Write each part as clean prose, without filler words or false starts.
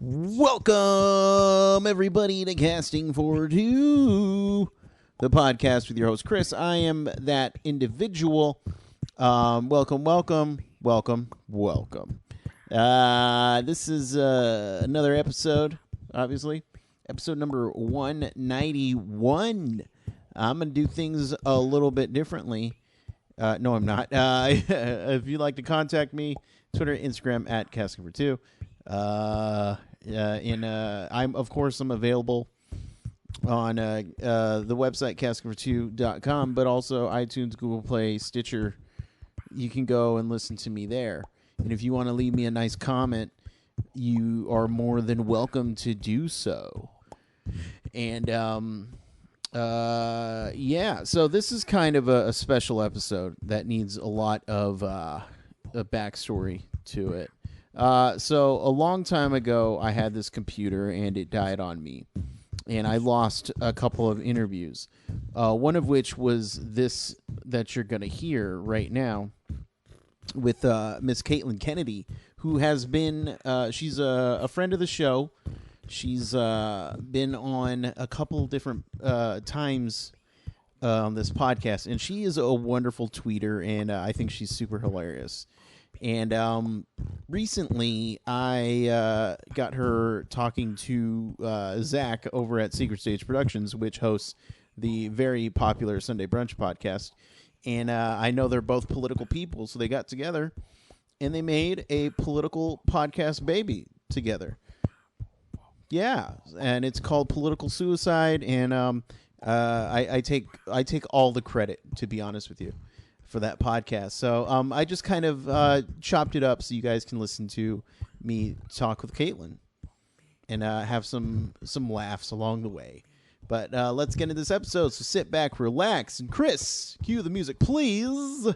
Welcome, everybody, to Casting for Two, the podcast with your host, Chris. I am that individual. Welcome. This is another episode, obviously. Episode number 191. I'm going to do things a little bit differently. No, I'm not. If you'd like to contact me, Twitter, Instagram, at Casting for Two. I'm available on the website castingfor2.com, but also iTunes, Google Play, Stitcher. You can go and listen to me there. And if you want to leave me a nice comment, you are more than welcome to do so. And so this is kind of a special episode that needs a lot of a backstory to it. So a long time ago, I had this computer and it died on me, and I lost a couple of interviews. One of which was this that you're going to hear right now with Miss Caitlyn Kennedy, who has been, she's a friend of the show. She's been on a couple different times on this podcast, and she is a wonderful tweeter, and I think she's super hilarious. And recently, I got her talking to Zach over at Secret Stage Productions, which hosts the very popular Sunday Brunch podcast. And I know they're both political people, so they got together and they made a political podcast baby together. Yeah, and it's called Political Suicide, and I take all the credit, to be honest with you, for that podcast. So I just kind of chopped it up so you guys can listen to me talk with Caitlyn and have some laughs along the way. But let's get into this episode. So sit back, relax, and Chris, cue the music, please.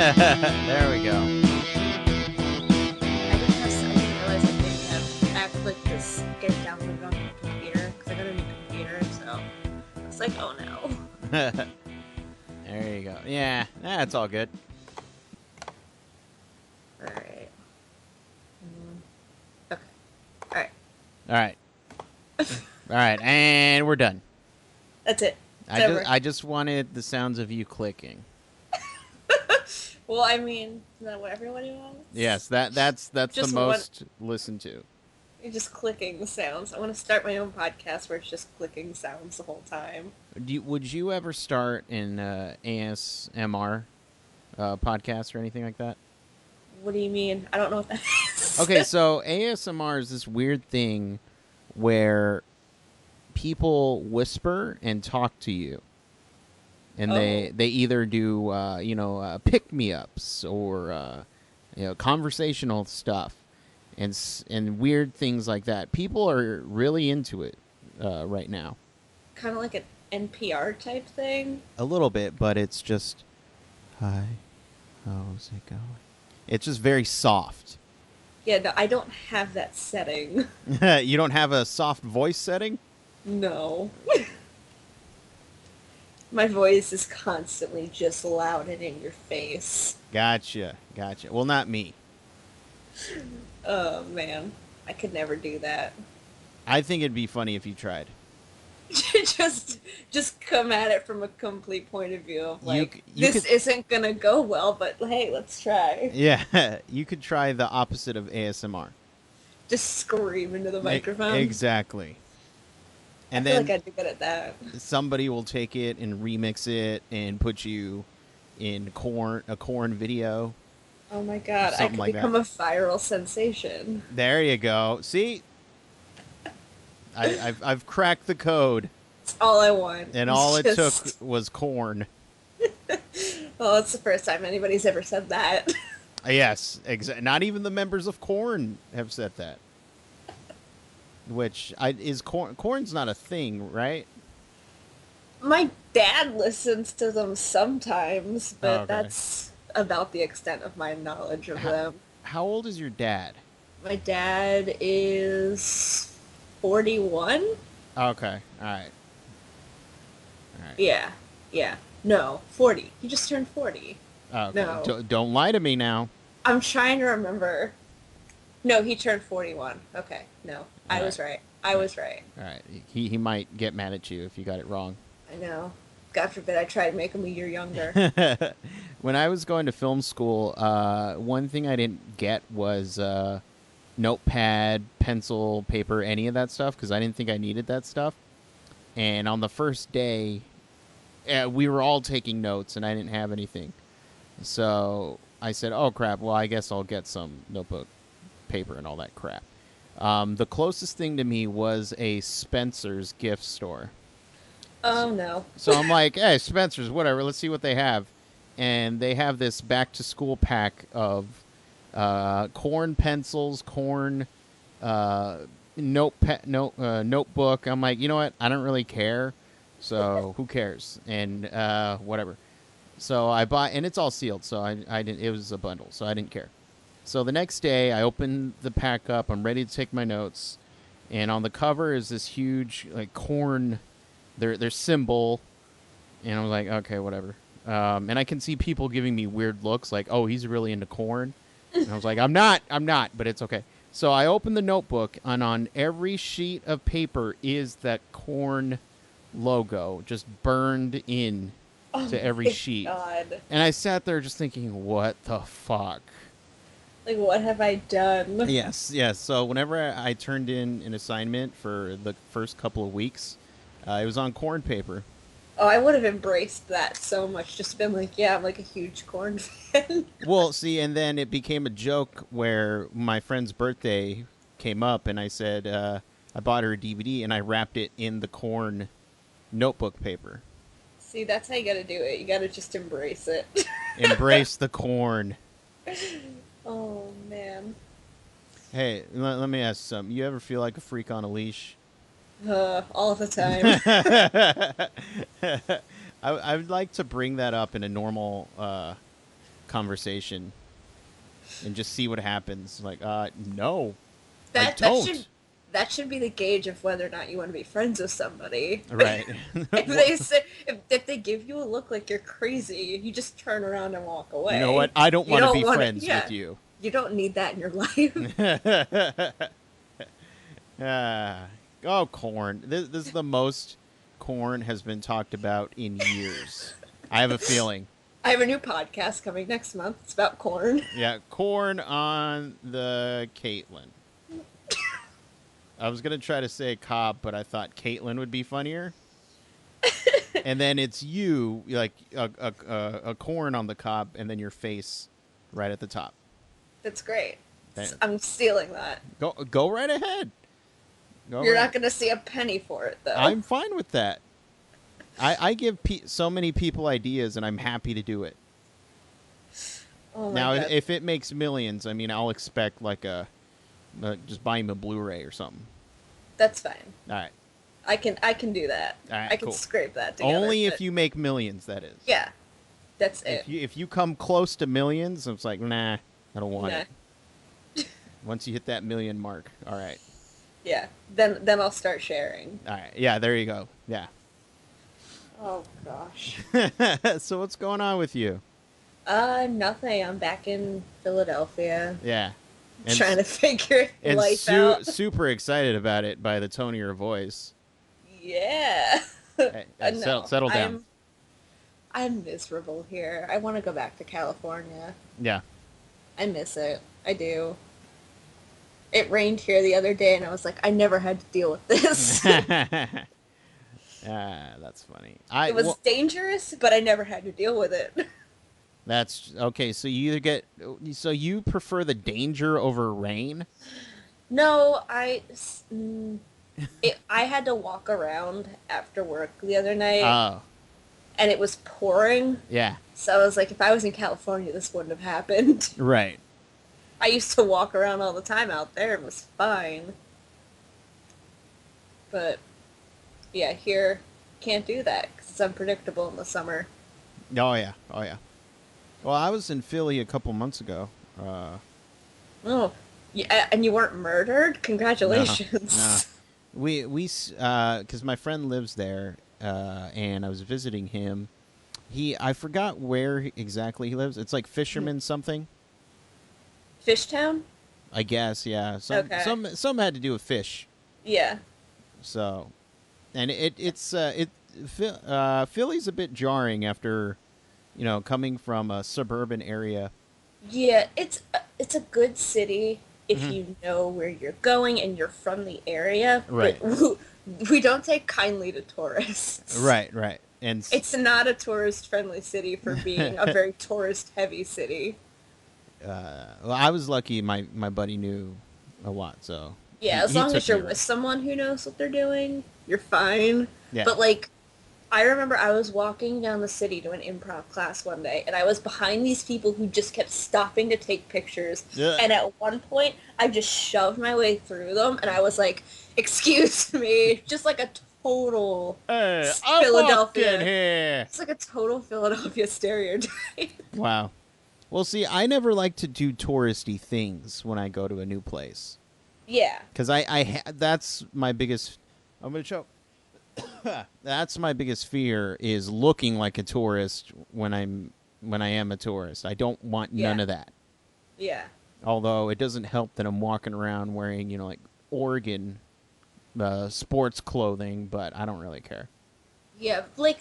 There we go. I didn't realize I didn't have click this get downloaded on the computer because I got a new computer, so it's like, oh no. There you go. Yeah, that's all good. Alright. Okay. Alright. Alright, and we're done. That's it. It's I just wanted the sounds of you clicking. Well, I mean, is that what everybody wants? Yes, that's the most listened to. You're just clicking sounds. I want to start my own podcast where it's just clicking sounds the whole time. Would you ever start an ASMR podcast or anything like that? What do you mean? I don't know what that is. Okay, so ASMR is this weird thing where people whisper and talk to you. And they either do pick-me-ups or conversational stuff and weird things like that. People are really into it right now. Kind of like an NPR type thing. A little bit, but it's just, hi, how's it going? It's just very soft. Yeah, no, I don't have that setting. You don't have a soft voice setting? No. My voice is constantly just loud and in your face. Gotcha. Well, not me. Oh, man. I could never do that. I think it'd be funny if you tried. just come at it from a complete point of view of like, this could, isn't gonna go well, but hey, let's try. Yeah, you could try the opposite of ASMR. Just scream into the microphone. Exactly. And I feel like I'd be good at that. Somebody will take it and remix it and put you in a Korn video. Oh my god, I could become a viral sensation. There you go. See? I've cracked the code. all I want. And is all it just... took was corn. Well, it's the first time anybody's ever said that. Yes, not even the members of Korn have said that. Which is corn. Corn's not a thing, right? My dad listens to them sometimes, but Okay. that's about the extent of my knowledge of them. How old is your dad? My dad is 41? Okay, all right. Yeah. Yeah. No, 40. He just turned 40. Okay. No. Don't lie to me now. I'm trying to remember. No, he turned 41. Okay. No. I was right. I was right. All right. He might get mad at you if you got it wrong. I know. God forbid I try to make him a year younger. When I was going to film school, one thing I didn't get was notepad, pencil, paper, any of that stuff, because I didn't think I needed that stuff. And on the first day, we were all taking notes, and I didn't have anything. So I said, oh, crap, well, I guess I'll get some notebook, paper, and all that crap. The closest thing to me was a Spencer's gift store. Oh, no. So I'm like, hey, Spencer's, whatever, let's see what they have. And they have this back-to-school pack of Korn pencils, Korn notebook. I'm like, you know what? I don't really care, so who cares? And whatever. So I bought, and it's all sealed, so I didn't. It was a bundle, so I didn't care. So the next day, I opened the pack up. I'm ready to take my notes, and on the cover is this huge like Korn, their symbol, and I was like, okay, whatever. And I can see people giving me weird looks, like, oh, he's really into Korn. And I was like, I'm not, but it's okay. So I opened the notebook, and on every sheet of paper is that Korn logo just burned in to every sheet. God. And I sat there just thinking, what the fuck? Like, what have I done? Yes. So whenever I turned in an assignment for the first couple of weeks, it was on Korn paper. Oh, I would have embraced that so much. Just been like, yeah, I'm like a huge Korn fan. Well, see, and then it became a joke where my friend's birthday came up, and I said I bought her a DVD, and I wrapped it in the Korn notebook paper. See, that's how you gotta do it. You gotta just embrace it. Embrace the Korn. Oh, man. Hey, let me ask you something. You ever feel like a freak on a leash? All the time. I would like to bring that up in a normal conversation and just see what happens. Like, no, I don't. That should be the gauge of whether or not you want to be friends with somebody. Right. If they give you a look like you're crazy, you just turn around and walk away. You know what? I don't want to be friends with you. You don't need that in your life. Oh, Korn. This is the most Korn has been talked about in years. I have a feeling. I have a new podcast coming next month. It's about Korn. Yeah, Korn on the Caitlyn. I was going to try to say Cobb, but I thought Caitlyn would be funnier. And then it's you, like a Korn on the Cobb, and then your face right at the top. That's great. I'm stealing that. Go right ahead. You're not going to see a penny for it, though. I'm fine with that. I give so many people ideas, and I'm happy to do it. Oh my now, God. if it makes millions, I mean, I'll expect like just buy him a Blu-ray or something. That's fine. All right. I can do that. All right, I can cool. scrape that together. Only if you make millions, that is. Yeah. That's it. If you come close to millions, it's like, nah, I don't want it. Once you hit that million mark, all right. Yeah. Then I'll start sharing. All right. Yeah, there you go. Yeah. Oh gosh. So what's going on with you? Nothing. I'm back in Philadelphia. Yeah. And trying to figure life out. Super excited about it by the tone of your voice. Yeah. Hey, no, settle down. I'm miserable here. I want to go back to California. Yeah. I miss it. I do. It rained here the other day, and I was like, I never had to deal with this. That's funny. It was dangerous, but I never had to deal with it. That's okay. So you prefer the danger over rain? No, I had to walk around after work the other night, Oh, and it was pouring. yeah. So I was like, if I was in California, this wouldn't have happened. Right. I used to walk around all the time out there and was fine. But yeah, here can't do that because it's unpredictable in the summer. Oh yeah. Oh yeah. Well, I was in Philly a couple months ago. Oh, yeah, and you weren't murdered? No, no. Congratulations. Because my friend lives there, and I was visiting him. I forgot where exactly he lives. It's like Fisherman something, Fishtown? I guess. Yeah, Okay. some had to do with fish. Yeah. So, and Philly's a bit jarring after, coming from a suburban area. Yeah, it's a good city if Hmm. you know where you're going and you're from the area, but Right, we don't take kindly to tourists. right, right, and It's not a tourist-friendly city for being a very tourist-heavy city. well, I was lucky. My buddy knew a lot, so Yeah, as he long took as me you're around. with someone who knows what they're doing, you're fine. Yeah. But like I remember I was walking down the city to an improv class one day, and I was behind these people who just kept stopping to take pictures. Yeah. And at one point, I just shoved my way through them, and I was like, "Excuse me," just like a total Hey, I'm walking Philadelphia. here. It's like a total Philadelphia stereotype. Wow. Well, see, I never like to do touristy things when I go to a new place Yeah, because that's my biggest. I'm gonna choke. That's my biggest fear is looking like a tourist when I am a tourist. I don't want none yeah, of that. yeah, Although it doesn't help that I'm walking around wearing like Oregon sports clothing, but I don't really care. yeah. Like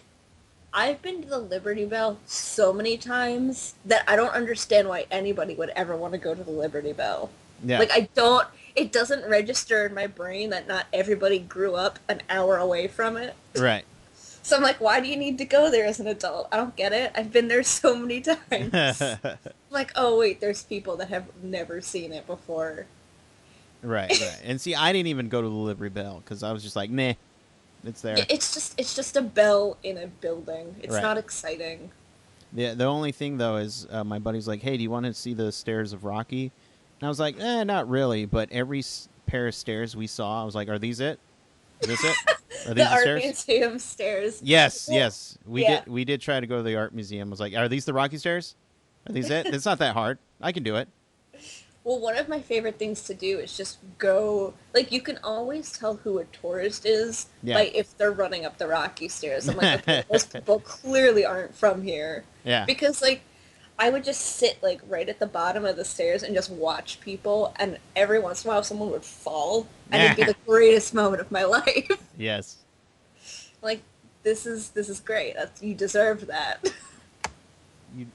I've been to the Liberty Bell so many times that I don't understand why anybody would ever want to go to the Liberty Bell. Yeah. Like I don't it doesn't register in my brain that not everybody grew up an hour away from it. Right. So I'm like, why do you need to go there as an adult? I don't get it. I've been there so many times. Like, oh wait, there's people that have never seen it before. Right, right. And see, I didn't even go to the Liberty Bell because I was just like, nah, it's there. It's just a bell in a building. It's Right. not exciting. The only thing though is my buddy's like, hey, do you want to see the stairs of Rocky? And I was like, not really. But every pair of stairs we saw, I was like, are these it? Is this it? Are these The the art stairs? museum stairs. Yes, Well, yes. yeah. We did try to go to the art museum. I was like, are these the Rocky stairs? Are these it? It's not that hard. I can do it. Well, one of my favorite things to do is just go. Like, you can always tell who a tourist is Yeah. by if they're running up the rocky stairs. I'm like, okay, those people clearly aren't from here. Yeah. Because, like, I would just sit, like, right at the bottom of the stairs and just watch people, and every once in a while someone would fall, and it'd be the greatest moment of my life. Yes. Like, this is great. You deserve that.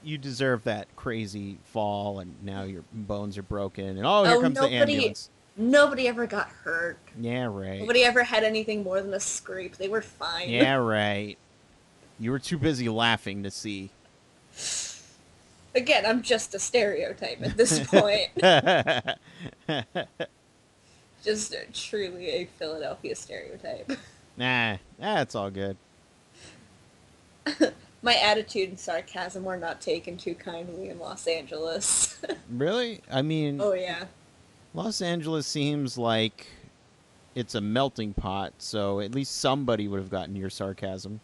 You deserve that crazy fall, and now your bones are broken, and here Oh, comes the ambulance. nobody ever got hurt. Yeah, right. Nobody ever had anything more than a scrape. They were fine. Yeah, right. You were too busy laughing to see. Again, I'm just a stereotype at this point. Just truly a Philadelphia stereotype. Nah, it's all good. My attitude and sarcasm were not taken too kindly in Los Angeles. Really? I mean, Oh yeah. Los Angeles seems like it's a melting pot, so at least somebody would have gotten your sarcasm.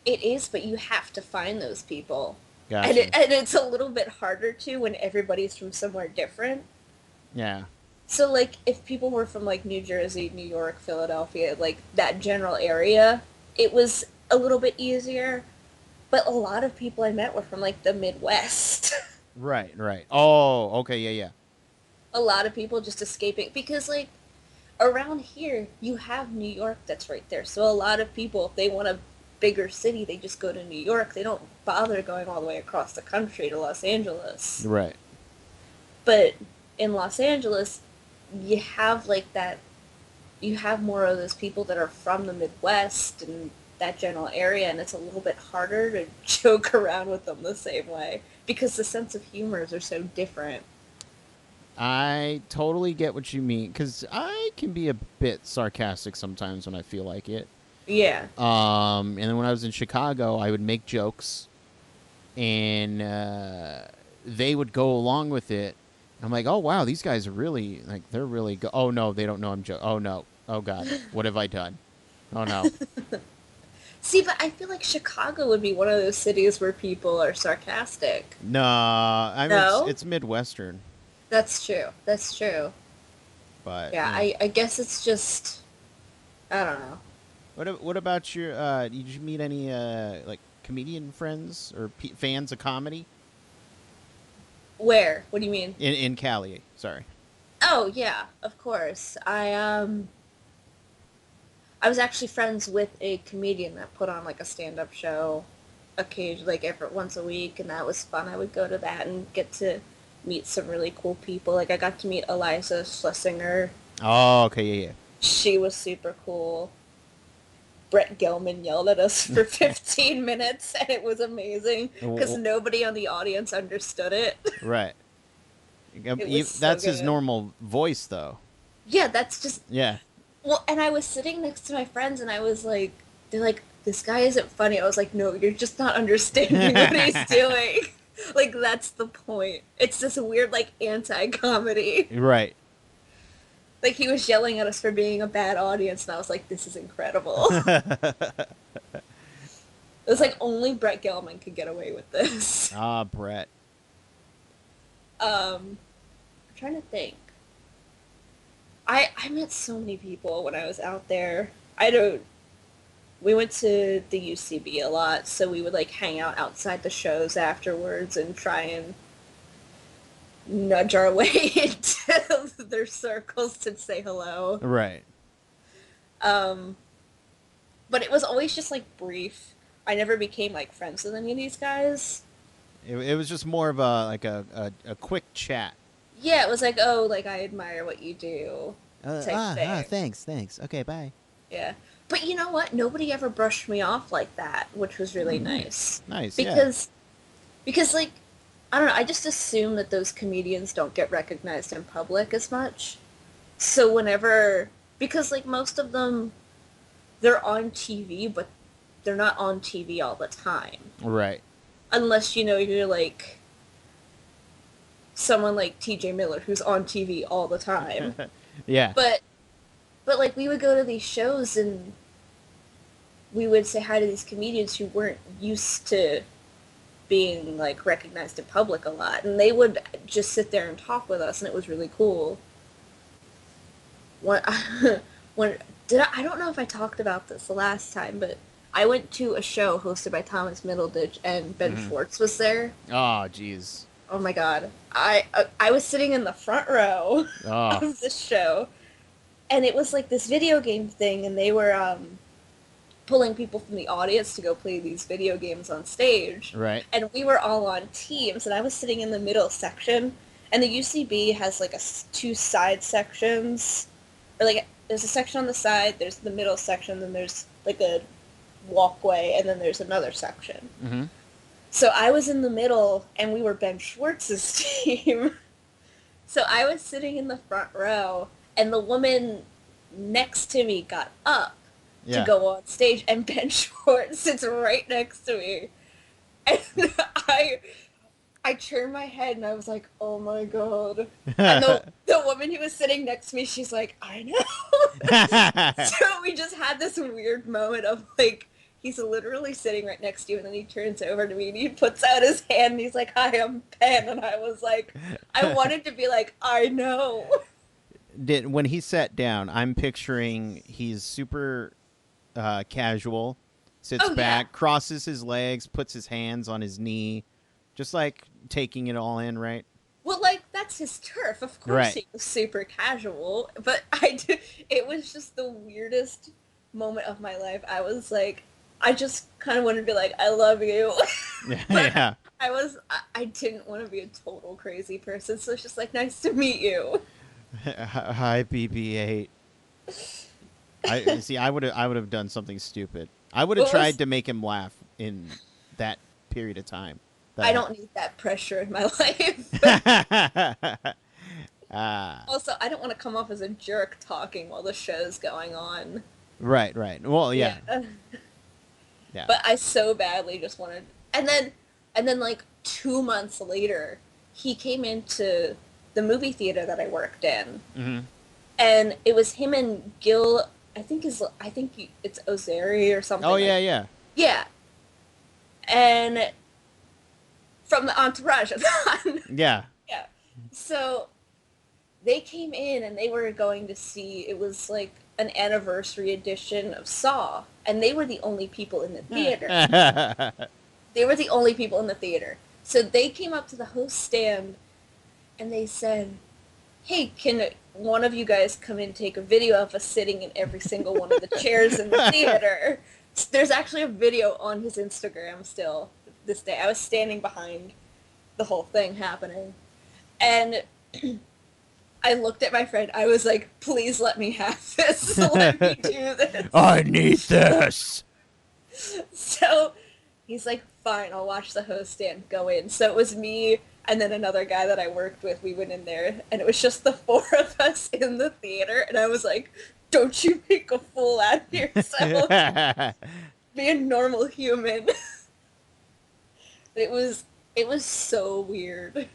It is, but you have to find those people. And, Gotcha. and it's a little bit harder to when everybody's from somewhere different. Yeah. So, like, if people were from, like, New Jersey, New York, Philadelphia, like, that general area, it was a little bit easier. But a lot of people I met were from, like, the Midwest. Right, right. Oh, okay, yeah, yeah. A lot of people just escaping. Because, like, around here, you have New York that's right there. So a lot of people, if they want a bigger city, they just go to New York. They don't bother going all the way across the country to Los Angeles. Right. But in Los Angeles, you have like that, you have more of those people that are from the Midwest and that general area, and it's a little bit harder to joke around with them the same way because the sense of humors are so different. I totally get what you mean, because I can be a bit sarcastic sometimes when I feel like it. Yeah. And then when I was in Chicago, I would make jokes, and they would go along with it. I'm like, oh wow, these guys are really like they're really go. Oh no, they don't know I'm joking. Oh no, oh god, what have I done? Oh no. See, but I feel like Chicago would be one of those cities where people are sarcastic. No, I mean No? it's Midwestern, That's true. That's true. but Yeah, yeah. I guess it's just, I don't know. What about your? Did you meet any like comedian friends or fans of comedy Where? What do you mean? in Cali? Sorry. Oh, yeah, of course. I was actually friends with a comedian that put on like a stand-up show occasionally, like every once a week, and that was fun. I would go to that and get to meet some really cool people. Like I got to meet Eliza Schlesinger. Oh, okay, yeah, She was super cool. Brett Gelman yelled at us for 15 minutes, and it was amazing because yeah. nobody on the audience understood it. Right. It was so That's his good. normal voice, though. Yeah, that's just Yeah. well. And I was sitting next to my friends, and I was like, "They're like, this guy isn't funny." I was like, "No, you're just not understanding what he's doing." Like that's the point. It's this weird like anti-comedy. Right. Like he was yelling at us for being a bad audience, and I was like, "This is incredible." It was like only Brett Gelman could get away with this. Ah, Brett. I'm trying to think. I met so many people when I was out there. I don't. We went to the UCB a lot, so we would like hang out outside the shows afterwards and try and nudge our way into their circles to say hello. Right. Um, but it was always just like brief. I never became like friends with any of these guys. It was just more of a like a quick chat. Yeah, it was like, oh, like I admire what you do, type thing. Thanks. Okay, bye. Yeah. But you know what? Nobody ever brushed me off like that, which was really nice. Nice, yeah. Because like I don't know, I just assume that those comedians don't get recognized in public as much. So whenever because like most of them they're on TV, but they're not on TV all the time. Right. Unless you know you're like someone like TJ Miller who's on TV all the time. Yeah. But like we would go to these shows and we would say hi to these comedians who weren't used to being like recognized in public a lot, and they would just sit there and talk with us, and it was really cool. When when did I don't know if I talked about this the last time, but I went to a show hosted by Thomas Middleditch and Ben Schwartz was there. Oh, jeez. Oh my god. I was sitting in the front row Oh. of this show, and it was like this video game thing, and they were pulling people from the audience to go play these video games on stage. Right. And we were all on teams, and I was sitting in the middle section, and the UCB has like two side sections, or like there's a section on the side, there's the middle section, then there's like a walkway, and then there's another section. Mm-hmm. So I was in the middle, and we were Ben Schwartz's team. So I was sitting in the front row, and the woman next to me got up to go on stage, and Ben Schwartz sits right next to me. And I turned my head, and I was like, oh my god. And the woman who was sitting next to me, she's like, I know. So we just had this weird moment of like, he's literally sitting right next to you, and then he turns over to me, and he puts out his hand, and he's like, hi, I'm Ben. And I was like, I wanted to be like, I know. When he sat down, I'm picturing he's super casual, sits back, crosses his legs, puts his hands on his knee, just like taking it all in, right? Well, like, that's his turf. Of course he was super casual, but it was just the weirdest moment of my life. I was like, I just kind of wanted to be like, I love you. Yeah. I didn't want to be a total crazy person, so it's just like, nice to meet you. Hi, BB-8. I would have done something stupid. I would have tried to make him laugh in that period of time. I don't need that pressure in my life. Also, I don't want to come off as a jerk talking while the show's going on. Right, right. Well, yeah, Yeah. yeah. But I so badly just wanted, and then like 2 months later, he came into the movie theater that I worked in, Hmm. and it was him and Gil. I think it's Ozeri or Oh, something like. yeah, yeah, Yeah, and from the Entourage. yeah. Yeah. So they came in and they were going to see, it was like an anniversary edition of Saw, and they were the only people in the theater. They were the only people in the theater. So they came up to the host stand and they said, "Hey, can one of you guys come in and take a video of us sitting in every single one of the chairs in the theater?" There's actually a video on his Instagram still this day. I was standing behind the whole thing happening. And I looked at my friend. I was like, "Please let me have this. Let me do this." I need this. So he's like, "Fine, I'll watch the host stand go in." So it was me and then another guy that I worked with. We went in there, and it was just the four of us in the theater. And I was like, "Don't you make a fool out of yourself. Be a normal human." It was it was so weird.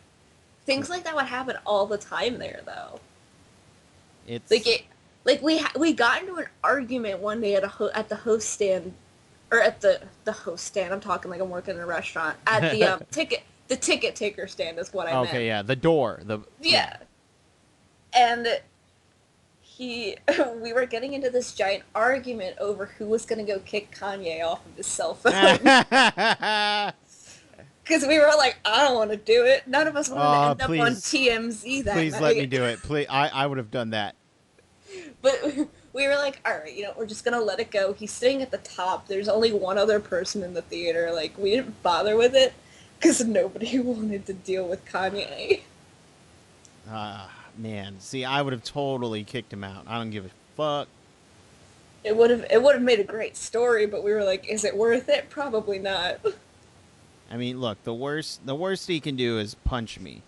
Things like that would happen all the time there, though. It's Like it, like we got into an argument one day at the host stand, or at the host stand. I'm talking like I'm working in a restaurant at the ticket taker stand is what I meant. okay. Yeah, the door. The Yeah, and he we were getting into this giant argument over who was gonna go kick Kanye off of his cell phone. Because we were like, "I don't want to do it." None of us wanted to end up on Please, TMZ that please night. let me do it. Please, I would have done that. But we were like, "All right, we're just gonna let it go." He's sitting at the top. There's only one other person in the theater. Like, we didn't bother with it because nobody wanted to deal with Kanye. Man, see, I would have totally kicked him out. I don't give a fuck. It would have made a great story, but we were like, "Is it worth it? Probably not." I mean, look, the worst he can do is punch me,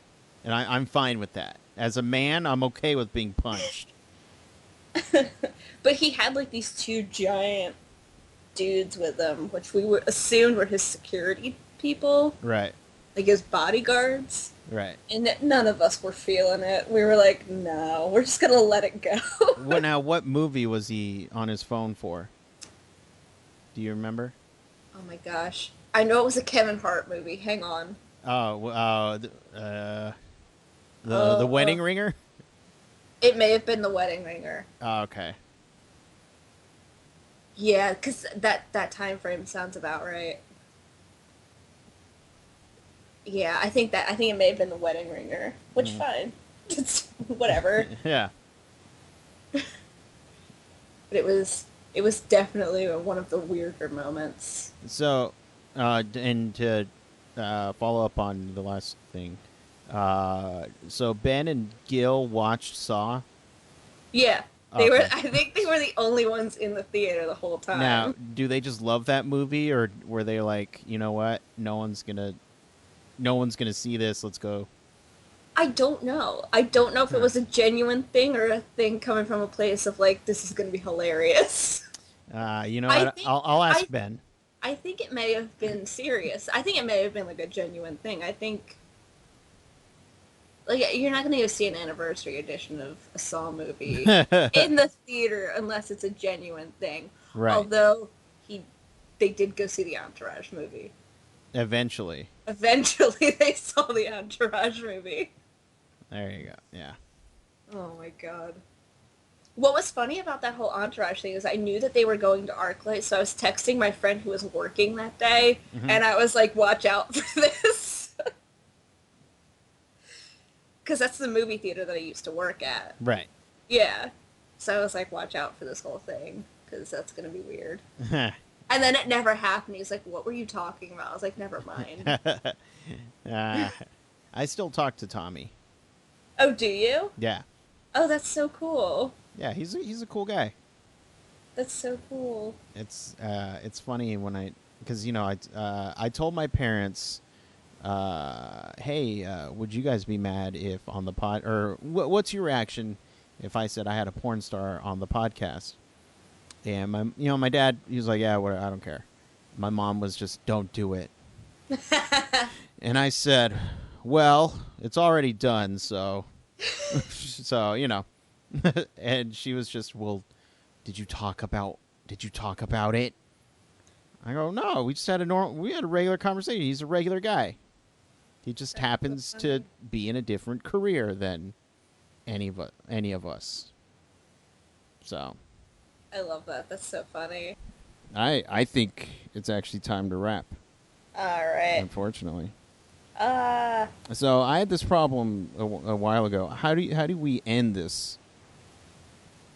and I'm fine with that. As a man, I'm okay with being punched. But he had like these two giant dudes with him, which assumed were his security people, Right, like his bodyguards. right. And none of us were feeling it. We were like, "No, we're just gonna let it go." What movie was he on his phone for? Do you remember? Oh my gosh. I know it was a Kevin Hart movie. Hang on. Oh, the wedding ringer. It may have been The Wedding Ringer. Oh, okay. Yeah, because that time frame sounds about right. Yeah, I think it may have been The Wedding Ringer. Which, Mm. fine. It's whatever. Yeah. But it was definitely one of the weirder moments. So, and to follow up on the last thing, so Ben and Gil watched Saw. Yeah. They were Okay. I think they were the only ones in the theater the whole time. Now, do they just love that movie, or were they like, you know what, no one's gonna see this. Let's go. I don't know. I don't know if it Huh. was a genuine thing or a thing coming from a place of like, this is going to be hilarious. You know I what? think I'll ask I Ben. I think it may have been serious. I think it may have been like a genuine thing. I think like you're not going to go see an anniversary edition of a Saw movie in the theater unless it's a genuine thing. Right. Although they did go see the Entourage movie. Eventually. Eventually, they saw the Entourage movie. There you go. Yeah. Oh my god. What was funny about that whole Entourage thing is I knew that they were going to ArcLight, so I was texting my friend who was working that day, Mhm. and I was like, "Watch out for this," because that's the movie theater that I used to work at. Right. Yeah, so I was like, "Watch out for this whole thing, because that's gonna be weird." And then it never happened. He's like, "What were you talking about?" I was like, "Never mind." I still talk to Tommy. Oh, do you? Yeah. Oh, that's so cool. Yeah, he's a cool guy. That's so cool. It's funny when because I told my parents hey, would you guys be mad if on the pod, or what's your reaction if I said I had a porn star on the podcast? And my dad, he was like, yeah, I don't care. My mom was just, don't do it. And I said, well, it's already done, so, and she was just, well, did you talk about it? I go, no, we just had a regular conversation. He's a regular guy. He just happens to be in a different career than any of us. So. I love that. That's so funny. I think it's actually time to wrap. All right. Unfortunately. So I had this problem a while ago. How do we end this?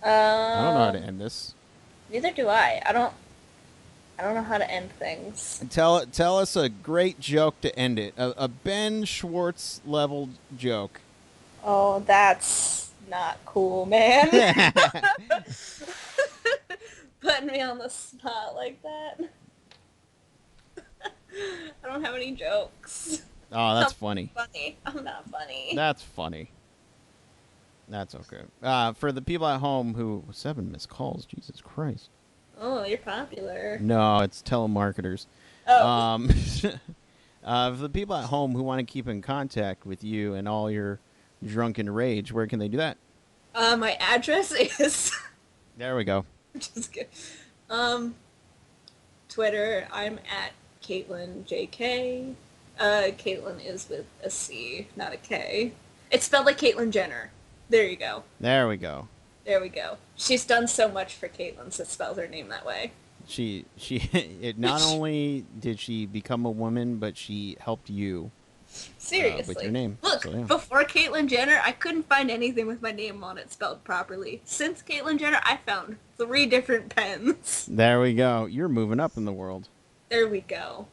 I don't know how to end this. Neither do I. I don't know how to end things. Tell us a great joke to end it. A Ben Schwartz level joke. Oh, that's not cool, man. Putting me on the spot like that. I don't have any jokes. Oh, that's funny. I'm not funny. That's funny. That's okay. For the people at home who 7 missed calls, Jesus Christ. Oh, you're popular. No, it's telemarketers. Oh. For the people at home who want to keep in contact with you and all your drunken rage, where can they do that? My address is. There we go. Just kidding. Twitter, I'm at Caitlyn JK. Caitlyn is with a C, not a K. It's spelled like Caitlyn Jenner. There you go. There we go. There we go. She's done so much for Caitlyn, so spells her name that way. It not only did she become a woman, but she helped you. Seriously. With your name. Look, so, yeah. Before Caitlyn Jenner, I couldn't find anything with my name on it spelled properly. Since Caitlyn Jenner, I found 3 different pens. There we go. You're moving up in the world. There we go.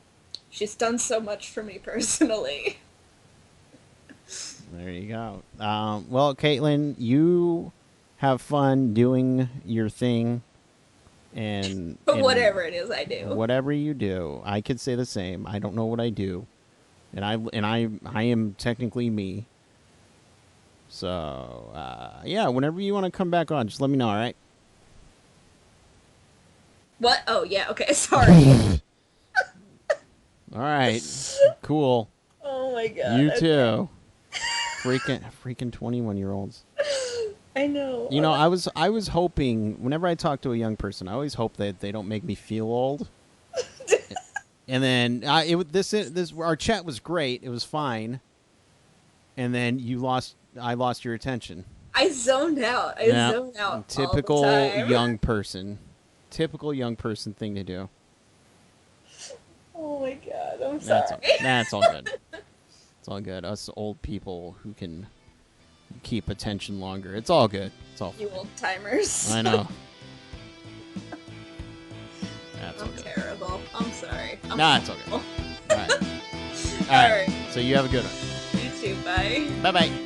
She's done so much for me personally. There you go. Well, Caitlyn, you have fun doing your thing. And whatever it is I do. Whatever you do. I could say the same. I don't know what I do. And I am technically me. So, yeah, whenever you want to come back on, just let me know, all right? What? Oh, yeah, okay, sorry. All right, cool. Oh, my God. You too. Freaking 21-year-olds. I know. You know, I was hoping, whenever I talk to a young person, I always hope that they don't make me feel old. And then our chat was great. It was fine. And then I lost your attention. I zoned out. I zoned out. Typical all the time. young person. Typical young person thing to do. Oh my God, I'm sorry. That's all good. It's all good. Us old people who can keep attention longer. It's all good. It's all you old timers. I know. That's all I'm good. terrible. I'm sorry. It's all good. All right. All right. So you have a good one. You too. Bye. Bye-bye.